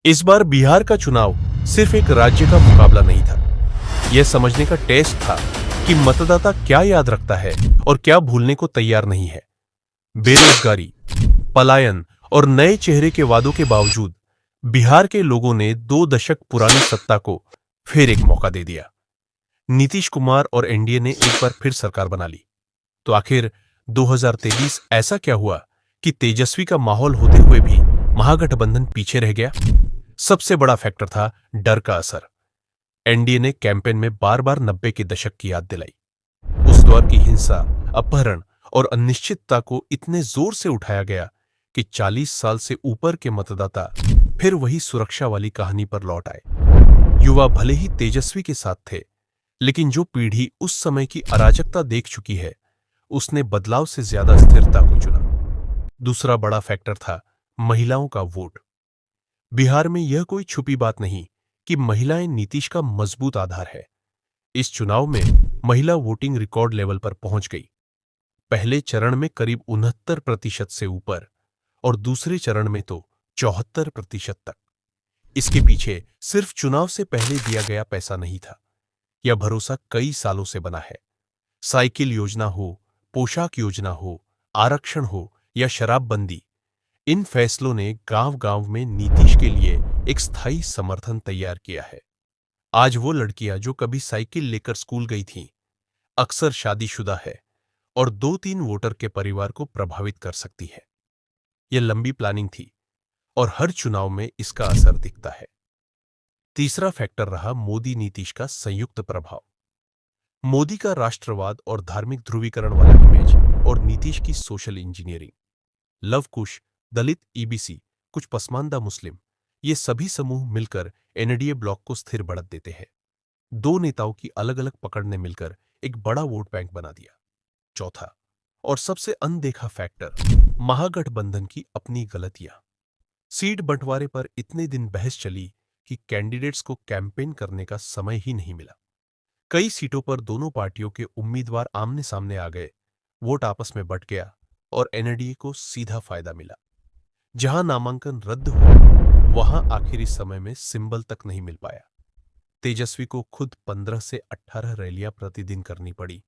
इस बार बिहार का चुनाव सिर्फ एक राज्य का मुकाबला नहीं था। यह समझने का टेस्ट था कि मतदाता क्या याद रखता है और क्या भूलने को तैयार नहीं है। बेरोजगारी, पलायन और नए चेहरे के वादों के बावजूद बिहार के लोगों ने 2 दशक पुरानी सत्ता को फिर एक मौका दे दिया। नीतीश कुमार और एनडीए ने एक बार फिर सरकार बना ली। तो आखिर 2023 ऐसा क्या हुआ कि तेजस्वी का माहौल होते हुए भी महागठबंधन पीछे रह गया? सबसे बड़ा फैक्टर था डर का असर। एनडीए ने कैंपेन में बार बार 90 के दशक की याद दिलाई। उस दौर की हिंसा, अपहरण और अनिश्चितता को इतने जोर से उठाया गया कि 40 साल से ऊपर के मतदाता फिर वही सुरक्षा वाली कहानी पर लौट आए। युवा भले ही तेजस्वी के साथ थे, लेकिन जो पीढ़ी उस समय की अराजकता देख चुकी है, उसने बदलाव से ज्यादा स्थिरता को चुना। दूसरा बड़ा फैक्टर था महिलाओं का वोट। बिहार में यह कोई छुपी बात नहीं कि महिलाएं नीतीश का मजबूत आधार है। इस चुनाव में महिला वोटिंग रिकॉर्ड लेवल पर पहुंच गई। पहले चरण में करीब 69% से ऊपर और दूसरे चरण में तो 74% तक। इसके पीछे सिर्फ चुनाव से पहले दिया गया पैसा नहीं था। यह भरोसा कई सालों से बना है। साइकिल योजना हो, पोशाक योजना हो, आरक्षण हो या शराबबंदी, इन फैसलों ने गांव-गांव में नीतीश के लिए एक स्थायी समर्थन तैयार किया है। आज वो लड़कियां जो कभी साइकिल लेकर स्कूल गई थीं, अक्सर शादीशुदा है और 2-3 वोटर के परिवार को प्रभावित कर सकती है। यह लंबी प्लानिंग थी और हर चुनाव में इसका असर दिखता है। तीसरा फैक्टर रहा मोदी नीतीश का संयुक्त प्रभाव। मोदी का राष्ट्रवाद और धार्मिक ध्रुवीकरण वाला इमेज और नीतीश की सोशल इंजीनियरिंग, लव कुश, दलित, ईबीसी, कुछ पसमानदा मुस्लिम, ये सभी समूह मिलकर एनडीए ब्लॉक को स्थिर बढ़त देते हैं। 2 नेताओं की अलग अलग पकड़ ने मिलकर एक बड़ा वोट बैंक बना दिया। चौथा और सबसे अनदेखा फैक्टर, महागठबंधन की अपनी गलतियां। सीट बंटवारे पर इतने दिन बहस चली कि कैंडिडेट्स को कैंपेन करने का समय ही नहीं मिला। कई सीटों पर दोनों पार्टियों के उम्मीदवार आमने सामने आ गए, वोट आपस में बंट गया और एनडीए को सीधा फायदा मिला। जहां नामांकन रद्द हुआ, वहां आखिरी समय में सिंबल तक नहीं मिल पाया। तेजस्वी को खुद 15 से 18 रैलियां प्रतिदिन करनी पड़ी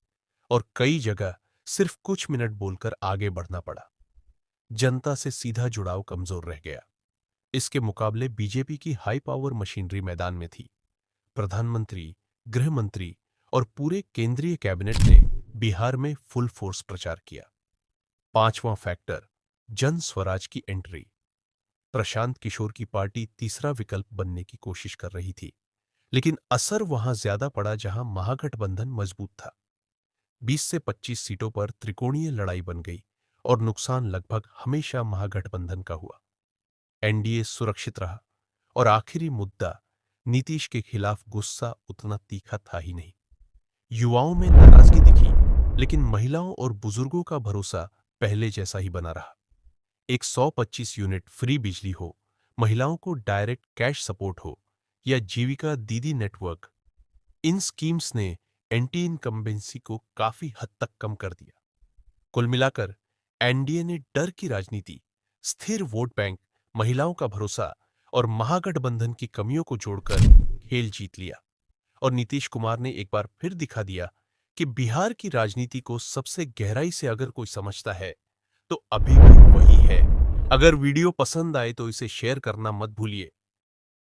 और कई जगह सिर्फ कुछ मिनट बोलकर आगे बढ़ना पड़ा। जनता से सीधा जुड़ाव कमजोर रह गया। इसके मुकाबले बीजेपी की हाई पावर मशीनरी मैदान में थी। प्रधानमंत्री, गृह मंत्री और पूरे केंद्रीय कैबिनेट ने बिहार में फुल फोर्स प्रचार किया। पांचवां फैक्टर, जन स्वराज की एंट्री। प्रशांत किशोर की पार्टी तीसरा विकल्प बनने की कोशिश कर रही थी, लेकिन असर वहां ज्यादा पड़ा जहां महागठबंधन मजबूत था। 20 से 25 सीटों पर त्रिकोणीय लड़ाई बन गई और नुकसान लगभग हमेशा महागठबंधन का हुआ। एनडीए सुरक्षित रहा और आखिरी मुद्दा, नीतीश के खिलाफ गुस्सा उतना तीखा था ही नहीं। युवाओं में नाराजगी दिखी, लेकिन महिलाओं और बुजुर्गों का भरोसा पहले जैसा ही बना रहा। एक 125 यूनिट फ्री बिजली हो, महिलाओं को डायरेक्ट कैश सपोर्ट हो या जीविका दीदी नेटवर्क, इन स्कीम्स ने एंटी इनकम्बेंसी को काफी हद तक कम कर दिया। कुल मिलाकर एनडीए ने डर की राजनीति, स्थिर वोट बैंक, महिलाओं का भरोसा और महागठबंधन की कमियों को जोड़कर खेल जीत लिया। और नीतीश कुमार ने एक बार फिर दिखा दिया कि बिहार की राजनीति को सबसे गहराई से अगर कोई समझता है तो अभी भी वही है। अगर वीडियो पसंद आए तो इसे शेयर करना मत भूलिए